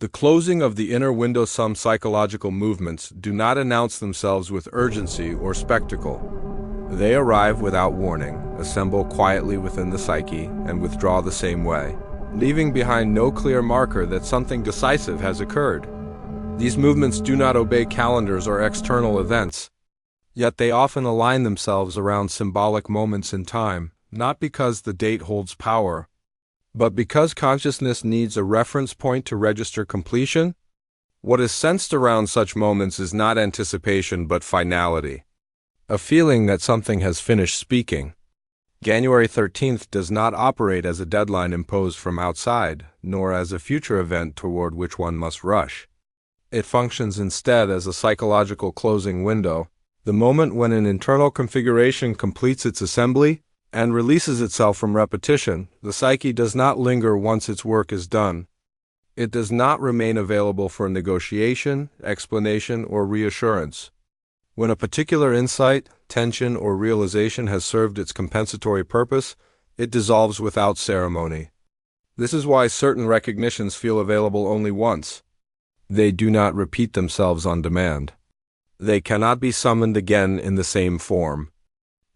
The closing of the inner window. Some psychological movements do not announce themselves with urgency or spectacle. They arrive without warning, assemble quietly within the psyche, and withdraw the same way, leaving behind no clear marker that something decisive has occurred. These movements do not obey calendars or external events, yet they often align themselves around symbolic moments in time, not because the date holds power, but because consciousness needs a reference point to register completion. What is sensed around such moments is not anticipation but finality, a feeling that something has finished speaking. January 13th does not operate as a deadline imposed from outside, nor as a future event toward which one must rush. It functions instead as a psychological closing window, the moment when an internal configuration completes its assembly and releases itself from repetition. The psyche does not linger once its work is done. It does not remain available for negotiation, explanation, or reassurance. When a particular insight, tension, or realization has served its compensatory purpose, it dissolves without ceremony. This is why certain recognitions feel available only once. They do not repeat themselves on demand. They cannot be summoned again in the same form.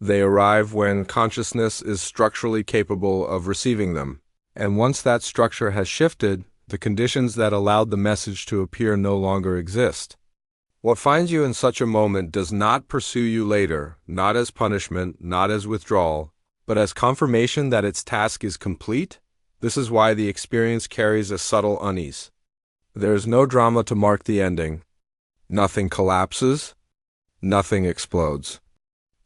They arrive when consciousness is structurally capable of receiving them, and once that structure has shifted, the conditions that allowed the message to appear no longer exist. What finds you in such a moment does not pursue you later, not as punishment, not as withdrawal, but as confirmation that its task is complete. This is why the experience carries a subtle unease. There is no drama to mark the ending. Nothing collapses. Nothing explodes.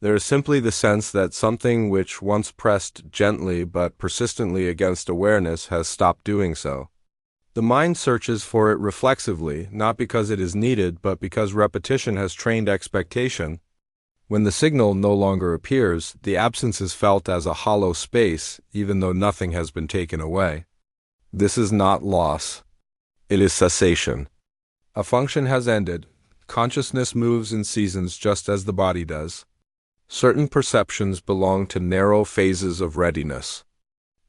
There is simply the sense that something which once pressed gently but persistently against awareness has stopped doing so. The mind searches for it reflexively, not because it is needed, but because repetition has trained expectation. When the signal no longer appears, the absence is felt as a hollow space, even though nothing has been taken away. This is not loss. It is cessation. A function has ended. Consciousness moves in seasons just as the body does. Certain perceptions belong to narrow phases of readiness.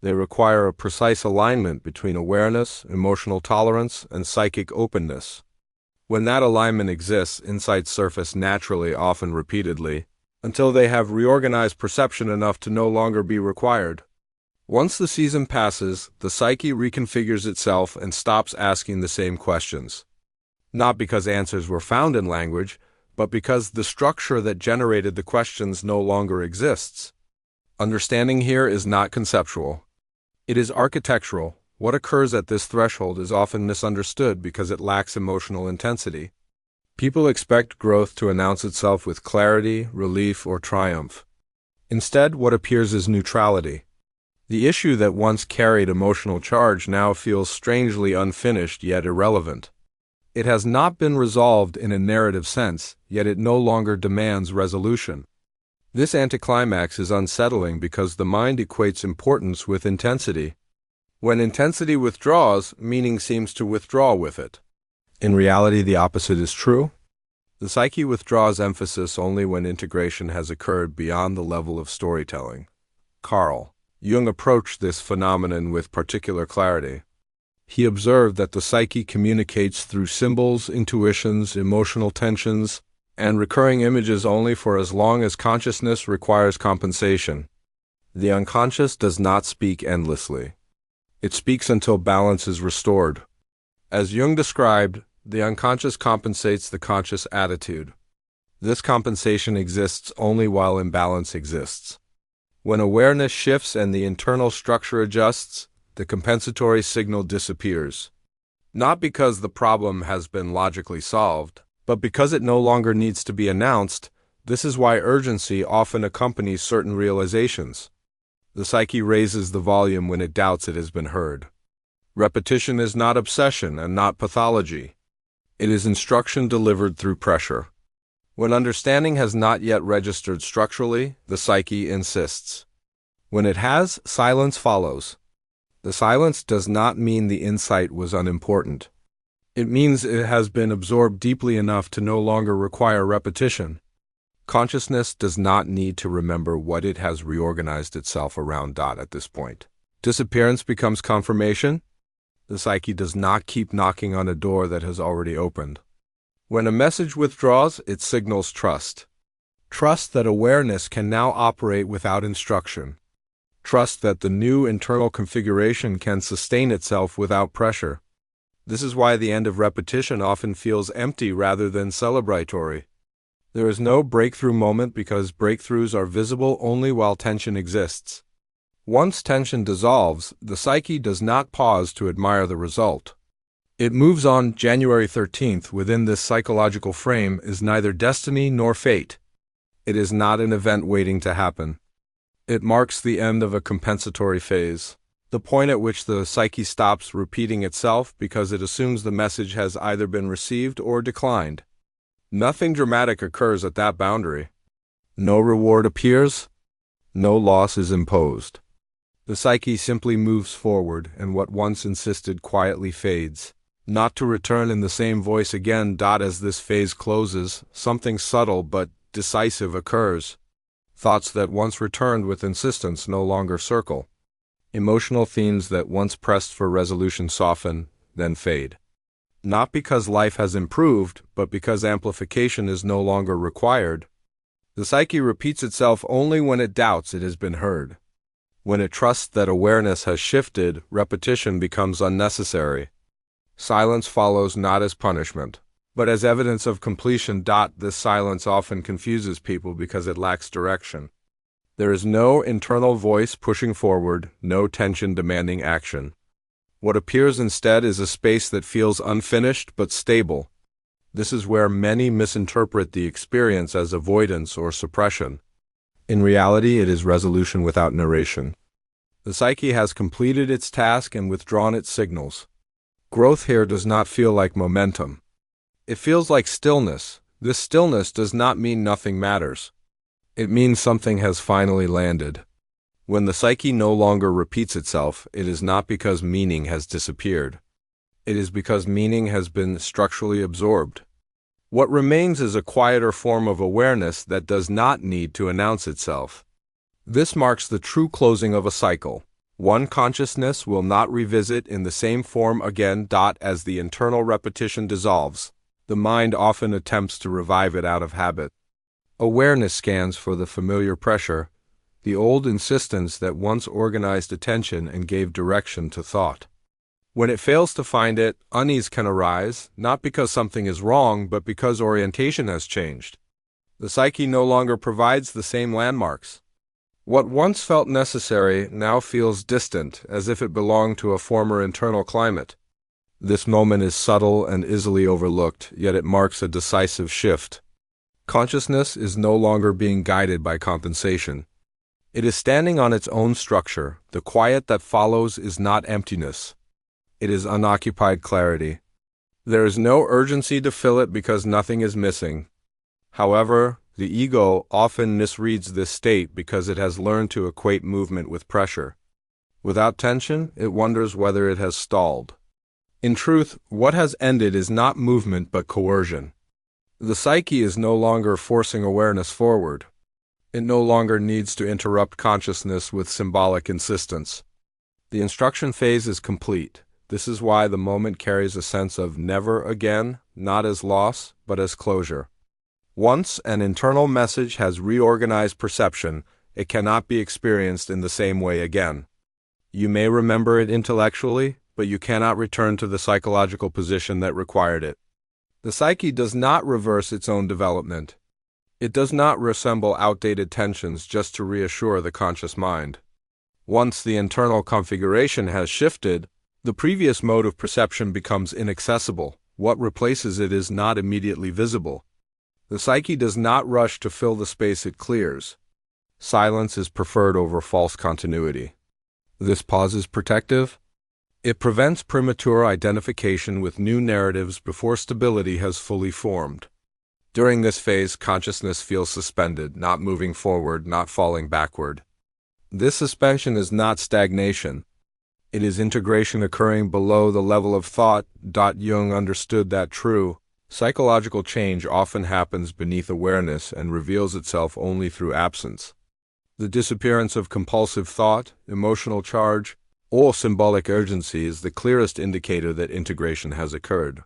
They require a precise alignment between awareness, emotional tolerance, and psychic openness. When that alignment exists, insights surface naturally, often repeatedly, until they have reorganized perception enough to no longer be required. Once the season passes, the psyche reconfigures itself and stops asking the same questions. Not because answers were found in language, but because the structure that generated the questions no longer exists. Understanding here is not conceptual. It is architectural. What occurs at this threshold is often misunderstood because it lacks emotional intensity. People expect growth to announce itself with clarity, relief, or triumph. Instead, what appears is neutrality. The issue that once carried emotional charge now feels strangely unfinished yet irrelevant. It has not been resolved in a narrative sense, yet it no longer demands resolution. This anticlimax is unsettling because the mind equates importance with intensity. When intensity withdraws, meaning seems to withdraw with it. In reality, the opposite is true. The psyche withdraws emphasis only when integration has occurred beyond the level of storytelling. Carl Jung approached this phenomenon with particular clarity. He observed that the psyche communicates through symbols, intuitions, emotional tensions, and recurring images only for as long as consciousness requires compensation. The unconscious does not speak endlessly. It speaks until balance is restored. As Jung described, the unconscious compensates the conscious attitude. This compensation exists only while imbalance exists. When awareness shifts and the internal structure adjusts, the compensatory signal disappears. Not because the problem has been logically solved, but because it no longer needs to be announced. This is why urgency often accompanies certain realizations. The psyche raises the volume when it doubts it has been heard. Repetition is not obsession and not pathology. It is instruction delivered through pressure. When understanding has not yet registered structurally, the psyche insists. When it has, silence follows. The silence does not mean the insight was unimportant. It means it has been absorbed deeply enough to no longer require repetition. Consciousness does not need to remember what it has reorganized itself around. At this point, disappearance becomes confirmation. The psyche does not keep knocking on a door that has already opened. When a message withdraws, it signals trust. Trust that awareness can now operate without instruction. Trust that the new internal configuration can sustain itself without pressure. This is why the end of repetition often feels empty rather than celebratory. There is no breakthrough moment because breakthroughs are visible only while tension exists. Once tension dissolves, the psyche does not pause to admire the result. It moves on. January 13th within this psychological frame is neither destiny nor fate. It is not an event waiting to happen. It marks the end of a compensatory phase, the point at which the psyche stops repeating itself because it assumes the message has either been received or declined. Nothing dramatic occurs at that boundary. No reward appears. No loss is imposed. The psyche simply moves forward, and what once insisted quietly fades, not to return in the same voice again. As this phase closes, something subtle but decisive occurs. Thoughts that once returned with insistence no longer circle. Emotional themes that once pressed for resolution soften, then fade. Not because life has improved, but because amplification is no longer required. The psyche repeats itself only when it doubts it has been heard. When it trusts that awareness has shifted, repetition becomes unnecessary. Silence follows not as punishment, but as evidence of completion. This silence often confuses people because it lacks direction. There is no internal voice pushing forward, no tension demanding action. What appears instead is a space that feels unfinished but stable. This is where many misinterpret the experience as avoidance or suppression. In reality, it is resolution without narration. The psyche has completed its task and withdrawn its signals. Growth here does not feel like momentum. It feels like stillness. This stillness does not mean nothing matters. It means something has finally landed. When the psyche no longer repeats itself, it is not because meaning has disappeared. It is because meaning has been structurally absorbed. What remains is a quieter form of awareness that does not need to announce itself. This marks the true closing of a cycle. One consciousness will not revisit in the same form again. As the internal repetition dissolves, the mind often attempts to revive it out of habit. Awareness scans for the familiar pressure, the old insistence that once organized attention and gave direction to thought. When it fails to find it, unease can arise, not because something is wrong, but because orientation has changed. The psyche no longer provides the same landmarks. What once felt necessary now feels distant, as if it belonged to a former internal climate. This moment is subtle and easily overlooked, yet it marks a decisive shift. Consciousness is no longer being guided by compensation. It is standing on its own structure. The quiet that follows is not emptiness. It is unoccupied clarity. There is no urgency to fill it because nothing is missing. However, the ego often misreads this state because it has learned to equate movement with pressure. Without tension, it wonders whether it has stalled. In truth, what has ended is not movement but coercion. The psyche is no longer forcing awareness forward. It no longer needs to interrupt consciousness with symbolic insistence. The instruction phase is complete. This is why the moment carries a sense of never again, not as loss, but as closure. Once an internal message has reorganized perception, it cannot be experienced in the same way again. You may remember it intellectually, but you cannot return to the psychological position that required it. The psyche does not reverse its own development. It does not reassemble outdated tensions just to reassure the conscious mind. Once the internal configuration has shifted, the previous mode of perception becomes inaccessible. What replaces it is not immediately visible. The psyche does not rush to fill the space it clears. Silence is preferred over false continuity. This pause is protective. It prevents premature identification with new narratives before stability has fully formed. During this phase, consciousness feels suspended, not moving forward, not falling backward. This suspension is not stagnation. It is integration occurring below the level of thought. Jung understood that true psychological change often happens beneath awareness and reveals itself only through absence. The disappearance of compulsive thought, emotional charge, or symbolic urgency is the clearest indicator that integration has occurred.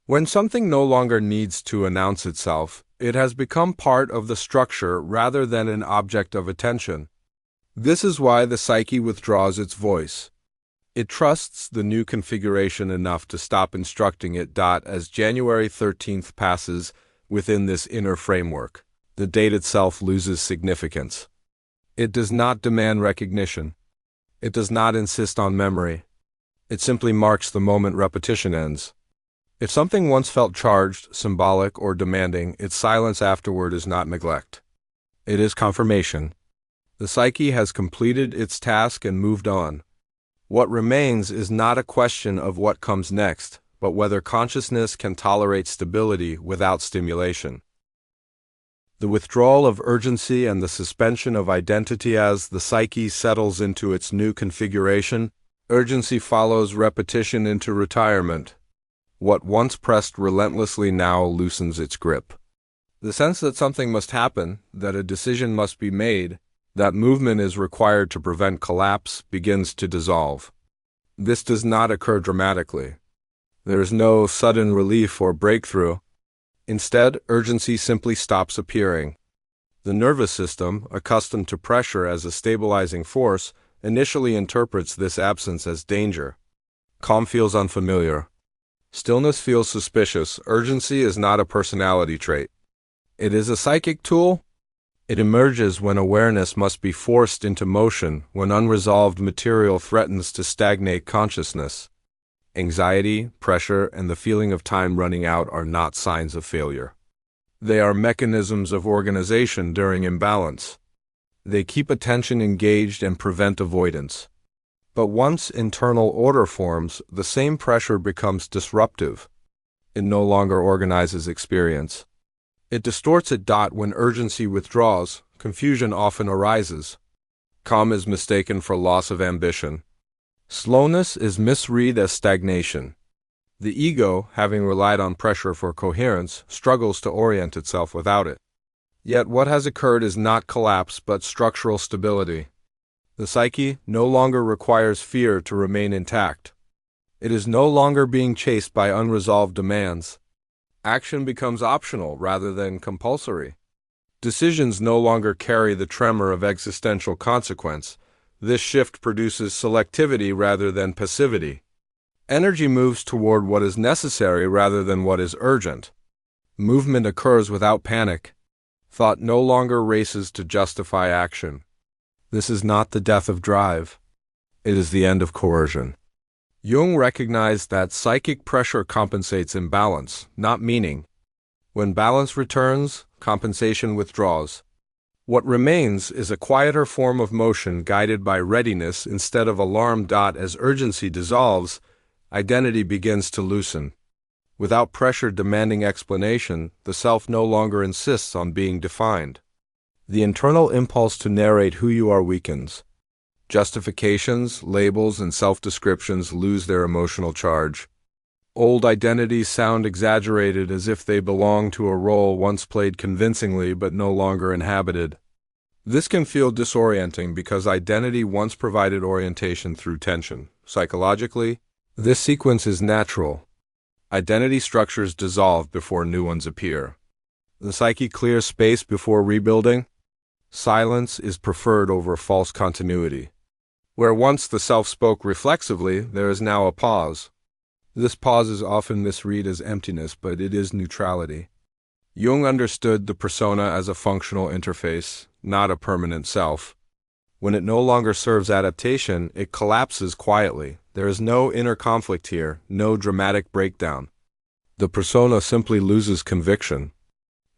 When something no longer needs to announce itself, it has become part of the structure rather than an object of attention. This is why the psyche withdraws its voice. It trusts the new configuration enough to stop instructing it. As January 13th passes within this inner framework, the date itself loses significance. It does not demand recognition. It does not insist on memory. It simply marks the moment repetition ends. If something once felt charged, symbolic, or demanding, its silence afterward is not neglect. It is confirmation. The psyche has completed its task and moved on. What remains is not a question of what comes next, but whether consciousness can tolerate stability without stimulation. The withdrawal of urgency and the suspension of identity. As the psyche settles into its new configuration, urgency follows repetition into retirement. What once pressed relentlessly now loosens its grip. The sense that something must happen, that a decision must be made, that movement is required to prevent collapse, begins to dissolve. This does not occur dramatically. There is no sudden relief or breakthrough. Instead, urgency simply stops appearing. The nervous system, accustomed to pressure as a stabilizing force, initially interprets this absence as danger. Calm feels unfamiliar. Stillness feels suspicious. Urgency is not a personality trait. It is a psychic tool. It emerges when awareness must be forced into motion, when unresolved material threatens to stagnate consciousness. Anxiety, pressure, and the feeling of time running out are not signs of failure. They are mechanisms of organization during imbalance. They keep attention engaged and prevent avoidance. But once internal order forms, the same pressure becomes disruptive. It no longer organizes experience. It distorts it. When urgency withdraws, confusion often arises. Calm is mistaken for loss of ambition. Slowness is misread as stagnation. The ego, having relied on pressure for coherence, struggles to orient itself without it. Yet what has occurred is not collapse but structural stability. The psyche no longer requires fear to remain intact. It is no longer being chased by unresolved demands. Action becomes optional rather than compulsory. Decisions no longer carry the tremor of existential consequence. This shift produces selectivity rather than passivity. Energy moves toward what is necessary rather than what is urgent. Movement occurs without panic. Thought no longer races to justify action. This is not the death of drive. It is the end of coercion. Jung recognized that psychic pressure compensates imbalance, not meaning. When balance returns, compensation withdraws. What remains is a quieter form of motion guided by readiness instead of alarm. As urgency dissolves, identity begins to loosen. Without pressure demanding explanation, the self no longer insists on being defined. The internal impulse to narrate who you are weakens. Justifications, labels, and self-descriptions lose their emotional charge. Old identities sound exaggerated as if they belong to a role once played convincingly but no longer inhabited. This can feel disorienting because identity once provided orientation through tension. Psychologically, this sequence is natural. Identity structures dissolve before new ones appear. The psyche clears space before rebuilding. Silence is preferred over false continuity. Where once the self spoke reflexively, there is now a pause. This pause is often misread as emptiness, but it is neutrality. Jung understood the persona as a functional interface, not a permanent self. When it no longer serves adaptation, it collapses quietly. There is no inner conflict here, no dramatic breakdown. The persona simply loses conviction.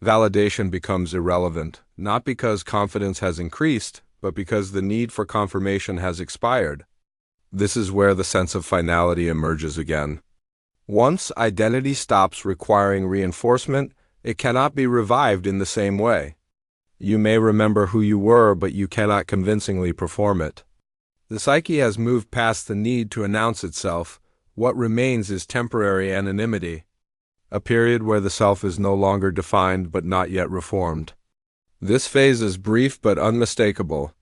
Validation becomes irrelevant, not because confidence has increased, but because the need for confirmation has expired. This is where the sense of finality emerges again. Once identity stops requiring reinforcement, it cannot be revived in the same way. You may remember who you were, but you cannot convincingly perform it. The psyche has moved past the need to announce itself. What remains is temporary anonymity, a period where the self is no longer defined but not yet reformed. This phase is brief but unmistakable.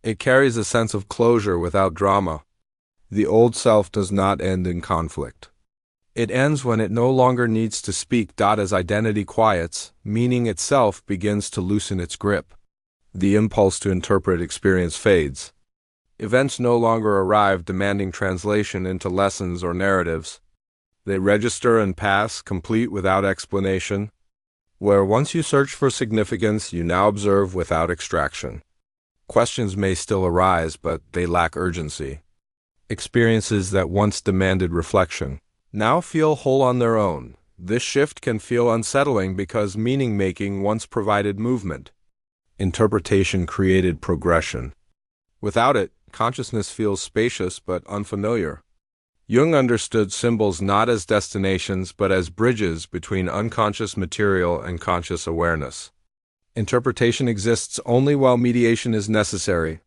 It carries a sense of closure without drama. The old self does not end in conflict. It ends when it no longer needs to speak. As identity quiets, meaning itself begins to loosen its grip. The impulse to interpret experience fades. Events no longer arrive demanding translation into lessons or narratives. They register and pass, complete without explanation. Where once you search for significance, you now observe without extraction. Questions may still arise, but they lack urgency. Experiences that once demanded reflection now feel whole on their own. This shift can feel unsettling because meaning-making once provided movement. Interpretation created progression. Without it, consciousness feels spacious but unfamiliar. Jung understood symbols not as destinations but as bridges between unconscious material and conscious awareness. Interpretation exists only while mediation is necessary.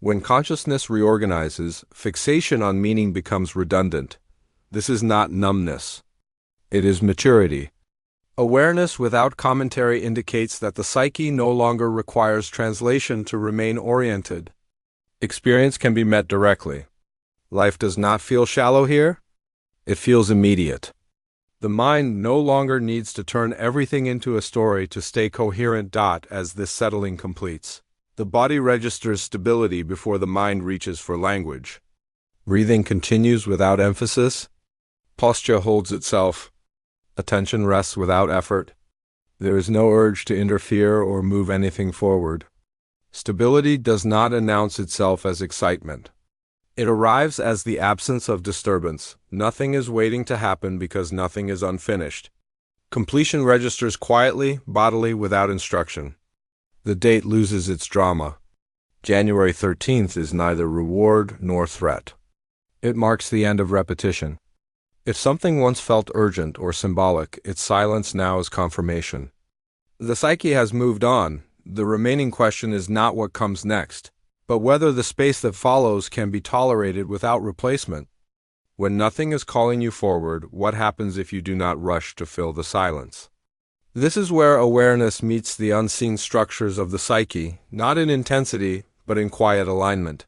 When consciousness reorganizes, fixation on meaning becomes redundant. This is not numbness. It is maturity. Awareness without commentary indicates that the psyche no longer requires translation to remain oriented. Experience can be met directly. Life does not feel shallow here. It feels immediate. The mind no longer needs to turn everything into a story to stay coherent. As this settling completes, the body registers stability before the mind reaches for language. Breathing continues without emphasis. Posture holds itself. Attention rests without effort. There is no urge to interfere or move anything forward. Stability does not announce itself as excitement. It arrives as the absence of disturbance. Nothing is waiting to happen because nothing is unfinished. Completion registers quietly, bodily, without instruction. The date loses its drama. January 13th is neither reward nor threat. It marks the end of repetition. If something once felt urgent or symbolic, its silence now is confirmation. The psyche has moved on. The remaining question is not what comes next, but whether the space that follows can be tolerated without replacement. When nothing is calling you forward, what happens if you do not rush to fill the silence? This is where awareness meets the unseen structures of the psyche, not in intensity, but in quiet alignment.